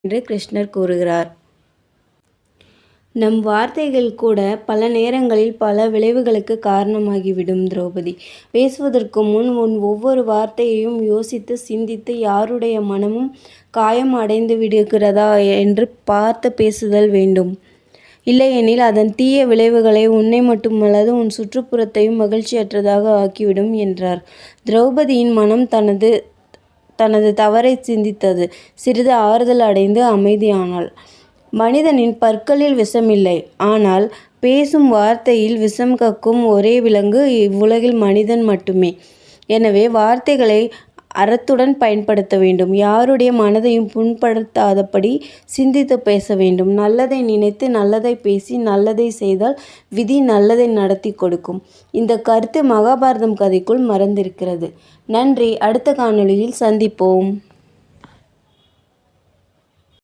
என்று கிருஷ்ணர் கூறுகிறார். நம் வார்த்தைகள் கூட பல நேரங்களில் பல விளைவுகளுக்கு காரணமாகிவிடும். திரௌபதி, பேசுவதற்கு முன் உன் ஒவ்வொரு வார்த்தையையும் யோசித்து சிந்தித்து யாருடைய மனமும் காயம் அடைந்து விடுகிறதா என்று பார்த்து பேசுதல் வேண்டும். இல்லையெனில் அதன் தீய விளைவுகளை உன்னை மட்டுமல்லாது உன் சுற்றுப்புறத்தையும் மகிழ்ச்சியற்றதாக ஆக்கிவிடும் என்றார். திரௌபதியின் மனம் தனது தவறை சிந்தித்தது. சிறிது ஆறுதல் அடைந்து அமைதியானாள். மனிதனின் பற்களில் விஷமில்லை, ஆனால் பேசும் வார்த்தையில் விஷம் கக்கும் ஒரே விலங்கு இவ்வுலகில் மனிதன் மட்டுமே. எனவே வார்த்தைகளை அறத்துடன் பயன்படுத்த வேண்டும். யாருடைய மனதையும் புண்படுத்தாதபடி சிந்தித்து பேச வேண்டும். நல்லதை நினைத்து நல்லதை பேசி நல்லதை செய்தால் விதி நல்லதை நடத்தி கொடுக்கும். இந்த கருத்து மகாபாரதம் கதைக்குள் மறைந்திருக்கிறது. நன்றி. அடுத்த காணொளியில் சந்திப்போம்.